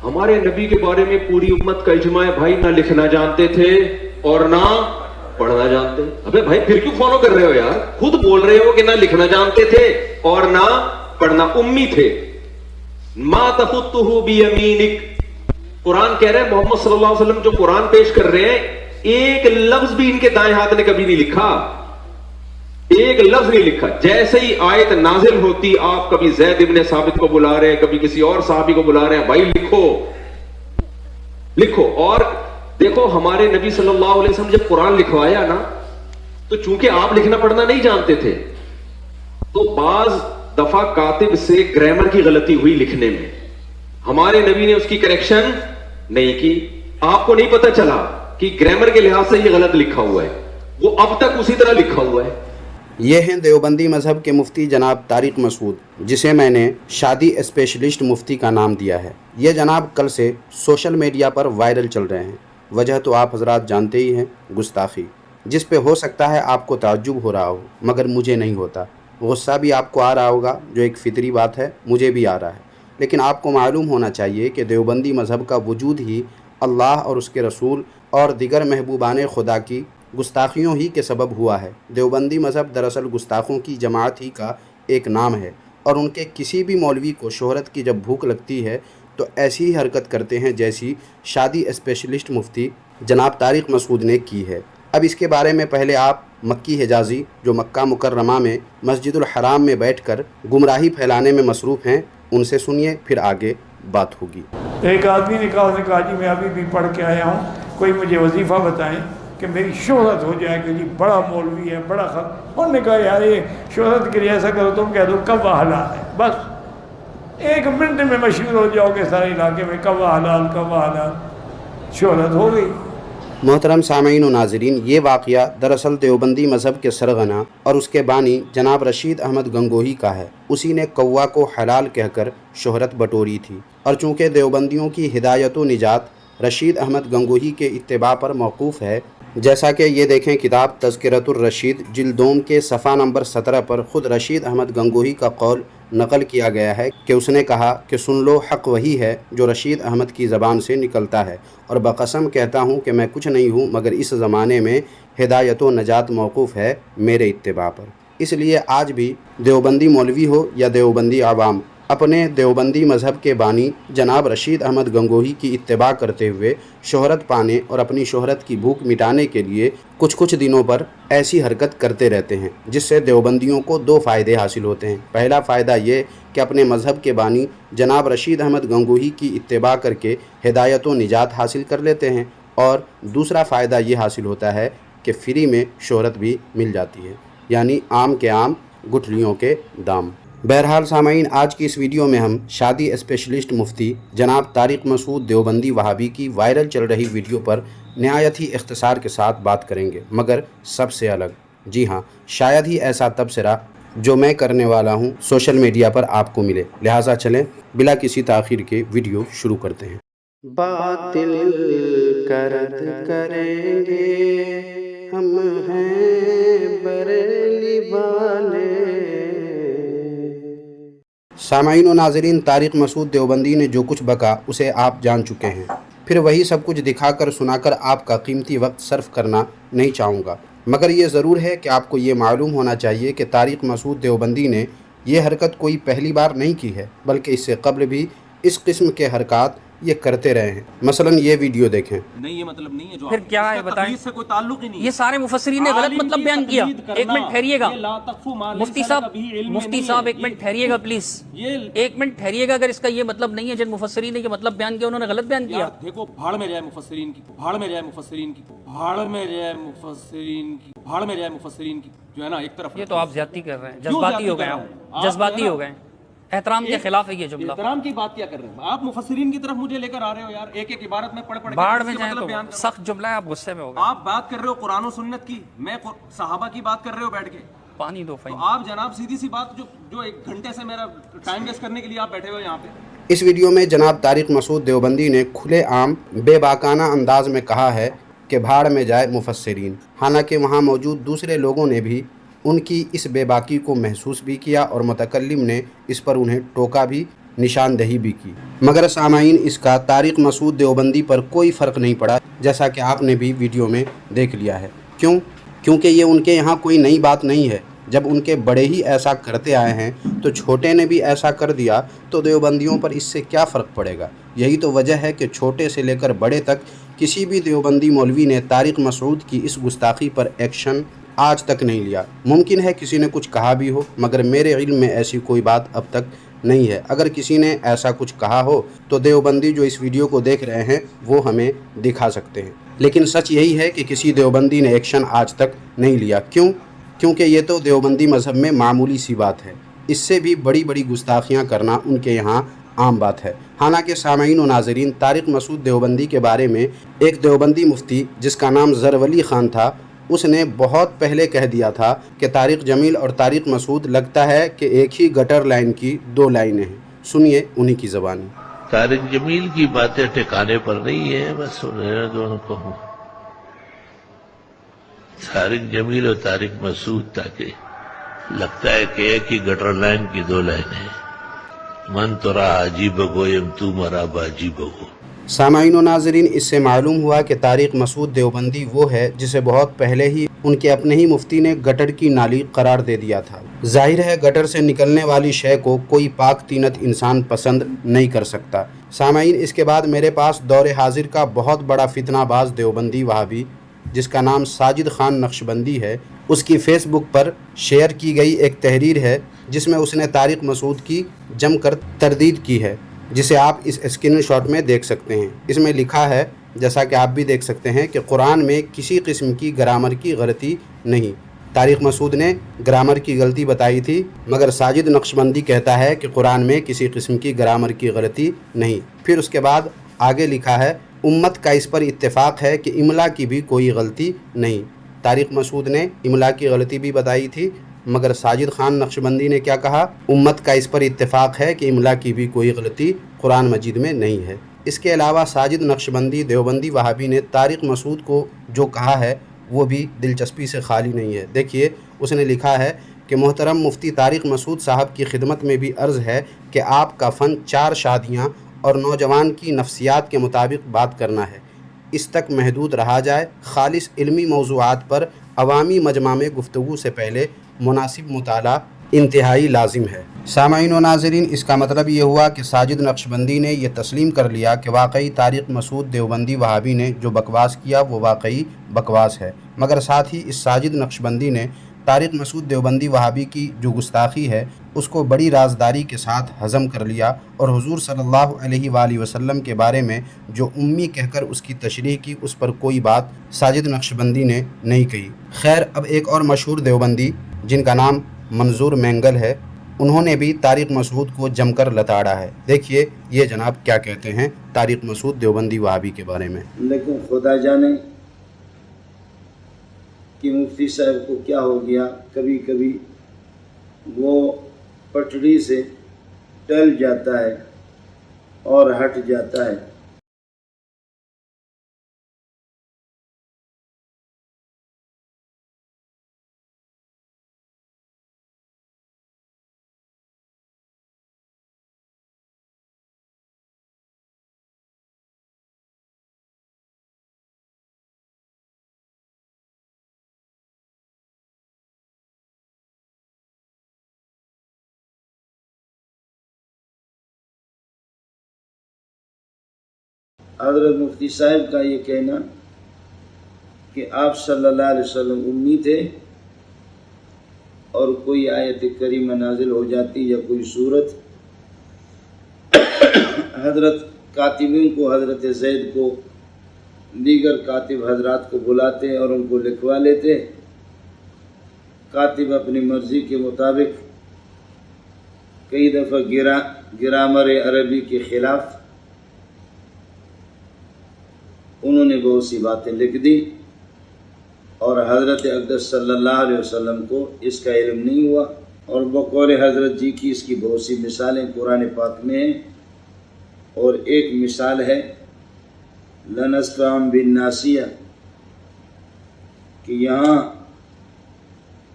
ہمارے نبی کے بارے میں پوری امت کا اجماع ہے بھائی، نہ لکھنا جانتے تھے اور نہ پڑھنا جانتے. ابے بھائی پھر کیوں فالو کر رہے ہو یار؟ خود بول رہے ہو کہ نہ لکھنا جانتے تھے اور نہ پڑھنا، امی تھے. ما تخطہ بیمینک، قرآن کہہ رہے ہیں محمد صلی اللہ علیہ وسلم جو قرآن پیش کر رہے ہیں ایک لفظ بھی ان کے دائیں ہاتھ نے کبھی نہیں لکھا، ایک لفظ نہیں لکھا. جیسے ہی آیت نازل ہوتی آپ کبھی زید ابن ثابت کو بلا رہے ہیں، کبھی کسی اور صحابی کو بلا رہے ہیں، بھائی لکھو لکھو. اور دیکھو ہمارے نبی صلی اللہ علیہ وسلم جب قرآن لکھوایا نا تو چونکہ آپ لکھنا پڑھنا نہیں جانتے تھے تو بعض دفعہ کاتب سے گرامر کی غلطی ہوئی لکھنے میں، ہمارے نبی نے اس کی کریکشن نہیں کی. آپ کو نہیں پتا چلا کہ گرامر کے لحاظ سے یہ غلط لکھا ہوا ہے، وہ اب تک اسی طرح لکھا ہوا ہے. یہ ہیں دیوبندی مذہب کے مفتی جناب طارق مسعود، جسے میں نے شادی اسپیشلسٹ مفتی کا نام دیا ہے. یہ جناب کل سے سوشل میڈیا پر وائرل چل رہے ہیں. وجہ تو آپ حضرات جانتے ہی ہیں، گستاخی، جس پہ ہو سکتا ہے آپ کو تعجب ہو رہا ہو مگر مجھے نہیں ہوتا. غصہ بھی آپ کو آ رہا ہوگا جو ایک فطری بات ہے، مجھے بھی آ رہا ہے. لیکن آپ کو معلوم ہونا چاہیے کہ دیوبندی مذہب کا وجود ہی اللہ اور اس کے رسول اور دیگر محبوبان خدا کی گستاخیوں ہی کے سبب ہوا ہے. دیوبندی مذہب دراصل گستاخوں کی جماعت ہی کا ایک نام ہے، اور ان کے کسی بھی مولوی کو شہرت کی جب بھوک لگتی ہے تو ایسی ہی حرکت کرتے ہیں جیسی شادی اسپیشلسٹ مفتی جناب طارق مسعود نے کی ہے. اب اس کے بارے میں پہلے آپ مکی حجازی جو مکہ مکرمہ میں مسجد الحرام میں بیٹھ کر گمراہی پھیلانے میں مصروف ہیں ان سے سنیے، پھر آگے بات ہوگی. ایک آدمی نے کہا جی میں ابھی بھی پڑھ کے آیا ہوں، کوئی مجھے وظیفہ بتائیں کہ میری شہرت ہو جائے کہ جی بڑا مولوی ہے، بڑا انہوں نے کہا یار یہ شہرت کے لیے ایسا کرو تم کہہ دو کوا حلال ہے، بس 1 منٹ میں مشہور ہو جاؤ گے سارے علاقے میں، کوا حلال کوا حلال، شہرت ہو گئی. محترم سامعین و ناظرین، یہ واقعہ دراصل دیوبندی مذہب کے سرغنہ اور اس کے بانی جناب رشید احمد گنگوہی کا ہے. اسی نے کوا کو حلال کہہ کر شہرت بٹوری تھی، اور چونکہ دیوبندیوں کی ہدایت و نجات رشید احمد گنگوہی کے اتباع پر موقوف ہے، جیسا کہ یہ دیکھیں کتاب تذکرۃ الرشید جلد دوم کے صفحہ نمبر 17 پر خود رشید احمد گنگوہی کا قول نقل کیا گیا ہے کہ اس نے کہا کہ سن لو، حق وہی ہے جو رشید احمد کی زبان سے نکلتا ہے، اور بقسم کہتا ہوں کہ میں کچھ نہیں ہوں مگر اس زمانے میں ہدایت و نجات موقوف ہے میرے اتباع پر. اس لیے آج بھی دیوبندی مولوی ہو یا دیوبندی عوام، اپنے دیوبندی مذہب کے بانی جناب رشید احمد گنگوہی کی اتباع کرتے ہوئے شہرت پانے اور اپنی شہرت کی بھوک مٹانے کے لیے کچھ دنوں پر ایسی حرکت کرتے رہتے ہیں، جس سے دیوبندیوں کو 2 فائدے حاصل ہوتے ہیں. پہلا فائدہ یہ کہ اپنے مذہب کے بانی جناب رشید احمد گنگوہی کی اتباع کر کے ہدایت و نجات حاصل کر لیتے ہیں، اور دوسرا فائدہ یہ حاصل ہوتا ہے کہ فری میں شہرت بھی مل جاتی ہے، یعنی آم کے آم گٹھلیوں کے دام. بہرحال سامعین، آج کی اس ویڈیو میں ہم شادی اسپیشلسٹ مفتی جناب طارق مسعود دیوبندی وہابی کی وائرل چل رہی ویڈیو پر نہایت ہی اختصار کے ساتھ بات کریں گے، مگر سب سے الگ. جی ہاں، شاید ہی ایسا تبصرہ جو میں کرنے والا ہوں سوشل میڈیا پر آپ کو ملے. لہٰذا چلیں بلا کسی تاخیر کے ویڈیو شروع کرتے ہیں. باطل کا رد کریں گے ہم ہیں بریلی والے. سامعین و ناظرین، طارق مسعود دیوبندی نے جو کچھ بکا اسے آپ جان چکے ہیں، پھر وہی سب کچھ دکھا کر سنا کر آپ کا قیمتی وقت صرف کرنا نہیں چاہوں گا. مگر یہ ضرور ہے کہ آپ کو یہ معلوم ہونا چاہیے کہ طارق مسعود دیوبندی نے یہ حرکت کوئی پہلی بار نہیں کی ہے، بلکہ اس سے قبل بھی اس قسم کے حرکات یہ کرتے رہے ہیں. مثلا یہ ویڈیو دیکھیں. نہیں یہ مطلب نہیں ہے جو پھر کیا ہے بتائیں؟ سے کوئی تعلق ہی نہیں. یہ سارے مفسرین نے غلط مطلب بیان کیا. ایک منٹ ٹھہریے گا مفتی صاحب، ایک منٹ ٹھہریے گا پلیز، ایک منٹ ٹھہریے گا. اگر اس کا یہ مطلب نہیں ہے جن مفسرین نے یہ مطلب بیان کیا انہوں نے غلط بیان کیا. دیکھو بھاڑ میں جائے مفسرین کی، بھاڑ میں جائے مفسرین کی، بھاڑ میں جائے مفسرین کی، بھاڑ میں جائے مفسرین کی، جو ہے نا ایک طرف. یہ تو آپ زیادتی کر رہے ہیں، جذباتی ہو گئے آپ، جذباتی ہو گئے. احترام کے خلاف ہے یہ جملہ. احترام کی بات کیا کر رہے ہیں آپ؟ مفسرین کی طرف مجھے لے کر آ رہے ہو یار، ایک ایک عبارت میں پڑھ باڑ میں جائیں تو سخت جملہ ہے، آپ غصے میں ہو گئے. آپ بات کر رہے ہو قرآن و سنت کی، میں صحابہ کی بات کر رہے ہو بیٹھ کے. پانی دو فائن. آپ جناب سیدھی سی بات جو 1 گھنٹے سے میرا ٹائم ویسٹ کرنے کے لیے آپ بیٹھے ہوئے یہاں پہ. اس ویڈیو میں جناب طارق مسعود دیوبندی نے کھلے عام بے باکانہ انداز میں کہا ہے کہ بھاڑ میں جائے مفسرین، حالانکہ وہاں موجود دوسرے لوگوں نے بھی ان کی اس بے باکی کو محسوس بھی کیا اور متکلم نے اس پر انہیں ٹوکا بھی निशानदही भी की, मगर सामाईन इसका तारिक मसूद देवबंदी पर कोई फ़र्क नहीं पड़ा, जैसा कि आपने भी वीडियो में देख लिया है। क्यों? क्योंकि ये उनके यहाँ कोई नई बात नहीं है। जब उनके बड़े ही ऐसा करते आए हैं तो छोटे ने भी ऐसा कर दिया तो देवबंदियों पर इससे क्या फ़र्क पड़ेगा। यही तो वजह है कि छोटे से लेकर बड़े तक किसी भी देवबंदी मौलवी ने तारिक मसूद की इस गुस्ताखी पर एक्शन आज तक नहीं लिया। मुमकिन है किसी ने कुछ कहा भी हो, मगर मेरे इल्म में ऐसी कोई बात अब तक नहीं है। अगर किसी ने ऐसा कुछ कहा हो तो देवबंदी जो इस वीडियो को देख रहे हैं वो हमें दिखा सकते हैं। लेकिन सच यही है कि किसी देवबंदी ने एक्शन आज तक नहीं लिया। क्यों? क्योंकि ये तो देवबंदी मज़हब में मामूली सी बात है। इससे भी बड़ी बड़ी गुस्ताखियाँ करना उनके यहाँ आम बात है। हालांकि सामईन व नाज़रीन, तारिक मसूद देवबंदी के बारे में एक देवबंदी मुफ्ती जिसका नाम ज़रवली ख़ान था, उसने बहुत पहले कह दिया था कि तारिक जमील और तारिक मसूद लगता है कि एक ही गटर लाइन की दो लाइनें हैं। सुनिए उन्हीं की ज़बानी। तारिक जमील की बातें ठिकाने पर नहीं है, बस उन्हें दोनों कहूँ तारिक जमील और तारिक मसूद ताकि लगता है कि एक ही गटर लाइन की दो लाइनें हैं। मन तो रहा अजीब गोयम तू मरा बाजीब गो। सामाईन व नाज़रीन, इससे मालूम हुआ कि तारिक मसूद देवबंदी वो है जिसे बहुत पहले ही उनके अपने ही मुफ्ती ने गटर की नाली करार दे दिया था। जाहिर है गटर से निकलने वाली शय को कोई पाक तीनत इंसान पसंद नहीं कर सकता। सामाईन, इसके बाद मेरे पास दौरे हाजिर का बहुत बड़ा फितनाबाज देवबंदी वहाबी जिसका नाम साजिद खान नक्शबंदी है, उसकी फ़ेसबुक पर शेयर की गई एक तहरीर है जिसमें उसने तारिक मसूद की जमकर तरदीद की है, जिसे आप इस स्क्रीनशॉट में देख सकते हैं। इसमें लिखा है, जैसा कि आप भी देख सकते हैं, कि कुरान में किसी किस्म की ग्रामर की गलती नहीं। तारिक मसूद ने ग्रामर की गलती बताई थी, मगर साजिद नक्शबंदी कहता है कि कुरान में किसी किस्म की ग्रामर की गलती नहीं। फिर उसके बाद आगे लिखा है, उम्मत का इस पर इत्तेफाक है कि इमला की भी कोई गलती नहीं। तारिक मसूद ने इमला की गलती भी बताई थी, मगर साजिद खान नक्शबंदी ने क्या कहा? उम्मत का इस पर इत्तेफाक है कि इमला की भी कोई गलती कुरान मजीद में नहीं है। इसके अलावा साजिद नक्शबंदी देवबंदी वहाबी ने तारिक मसूद को जो कहा है वो भी दिलचस्पी से खाली नहीं है। देखिए, उसने लिखा है कि मोहतरम मुफ्ती तारिक मसूद साहब की खिदमत में भी अर्ज़ है कि आपका फ़न 4 शादियाँ और नौजवान की नफ्सियात के मुताबिक बात करना है, इस तक महदूद रहा जाए। खालिस इल्मी मौज़ूआत पर अवामी मजमा में गुफ्तगू से पहले मुनासिब मुताला इंतहाई लाजिम है। सामाईन व नाज़रीन, इसका मतलब ये हुआ कि साजिद नक्शबंदी ने यह तस्लीम कर लिया कि वाकई तारिक मसूद देवबंदी वहाबी ने जो बकवास किया वो वाकई बकवास है, मगर साथ ही इस साजिद नक्शबंदी ने तारिक मसूद देवबंदी वहाबी की जो गुस्ताखी है उसको बड़ी राजदारी के साथ हज़म कर लिया और हुजूर सल्लल्लाहु अलैहि वसल्लम के बारे में जो उम्मी कहकर उसकी तशरीह की, उस पर कोई बात साजिद नक्शबंदी ने नहीं कही। खैर, अब एक और मशहूर देवबंदी जिनका नाम मंजूर मैंगल है, उन्होंने भी तारिक मसूद को जमकर लताड़ा है। देखिए ये जनाब क्या कहते हैं तारिक मसूद देवबंदी वहाबी के बारे में। लेकिन खुदा जाने कि मुफ्ती साहब को क्या हो गया, कभी कभी वो पटड़ी से टल जाता है और हट जाता है। हज़रत मुफ्ती साहब का ये कहना कि आप सल्लल्लाहु अलैहि वसल्लम उम्मी थे और कोई आयत करीमा नाजिल हो जाती या कोई सूरत, हज़रत कातिबीन को, हज़रत ज़ैद को, दीगर कातिब हजरात को बुलाते और उनको लिखवा लेते। कातिब अपनी मर्ज़ी के मुताबिक कई दफ़ा ग्रामर अरबी के ख़िलाफ़ उन्होंने बहुत सी बातें लिख दी और हज़रत अक़दस सल्लल्लाहु अलैहि वसल्लम को इसका इल्म नहीं हुआ। और बकौल हज़रत जी की इसकी बहुत सी मिसालें कुरान पाक में हैं। और एक मिसाल है लनस्ताम बिन नासिया कि यहाँ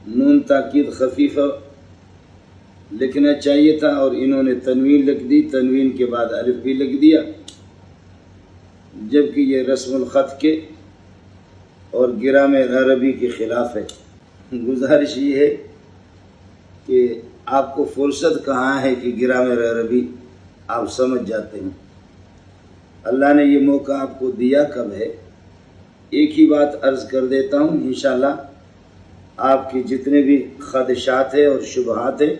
नून ताकीद खफीफा लिखना चाहिए था और इन्होंने तनवीन लिख दी, तनवीन के बाद अलिफ भी लिख दिया, जबकि ये रस्मुल ख़त के और गिरामेर अरबी के ख़िलाफ़ है। गुजारिश ये है कि आपको फुर्सत कहाँ है कि गिरामेर अरबी आप समझ जाते हैं। अल्लाह ने ये मौका आपको दिया कब है। एक ही बात अर्ज़ कर देता हूँ, इंशाअल्लाह आपके जितने भी ख़दशात है और शुबहात है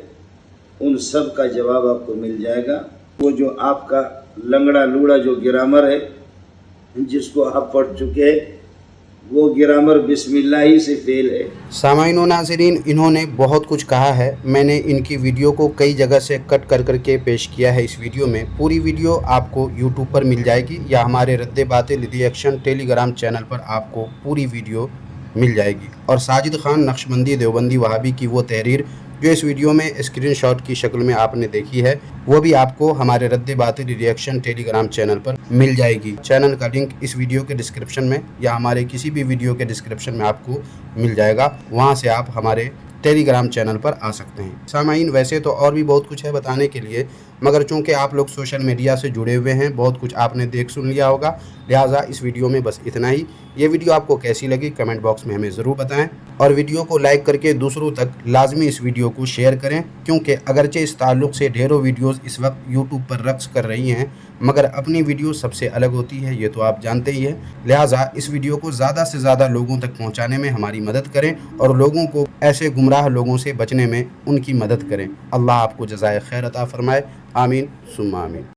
उन सब का जवाब आपको मिल जाएगा। वो जो आपका लंगड़ा लूड़ा जो ग्रामर है जिसको आप पढ़ चुके हैं वो ग्रामर बिस्मिल्लाह ही से फेल है। सामाईन व नाज़रीन, इन्होंने बहुत कुछ कहा है। मैंने इनकी वीडियो को कई जगह से कट कर करके पेश किया है इस वीडियो में। पूरी वीडियो आपको यूट्यूब पर मिल जाएगी या हमारे रद्द बातिल रिएक्शन टेलीग्राम चैनल पर आपको पूरी वीडियो मिल जाएगी। और साजिद खान नक्शबंदी देवबंदी वहाबी की वो तहरीर जो इस वीडियो में स्क्रीनशॉट की शक्ल में आपने देखी है वो भी आपको हमारे रद्द बातिल रिएक्शन टेलीग्राम चैनल पर मिल जाएगी। चैनल का लिंक इस वीडियो के डिस्क्रिप्शन में या हमारे किसी भी वीडियो के डिस्क्रिप्शन में आपको मिल जाएगा, वहाँ से आप हमारे टेलीग्राम चैनल पर आ सकते हैं। सामाईन, वैसे तो और भी बहुत कुछ है बताने के लिए, मगर चूंकि आप लोग सोशल मीडिया से जुड़े हुए हैं, बहुत कुछ आपने देख सुन लिया होगा, लिहाजा इस वीडियो में बस इतना ही। ये वीडियो आपको कैसी लगी कमेंट बॉक्स में हमें ज़रूर बताएं और वीडियो को लाइक करके दूसरों तक लाजमी इस वीडियो को शेयर करें, क्योंकि अगरचे इस ताल्लुक़ से ढेरों वीडियोज़ इस वक्त यूट्यूब पर रक्स कर रही हैं, मगर अपनी वीडियो सबसे अलग होती है, ये तो आप जानते ही हैं। लिहाजा इस वीडियो को ज़्यादा से ज़्यादा लोगों तक पहुँचाने में हमारी मदद करें और लोगों को ऐसे गुमराह लोगों से बचने में उनकी मदद करें। अल्लाह आपको जज़ाए खैर अता फ़रमाए। आमीन सुम्मा आमीन।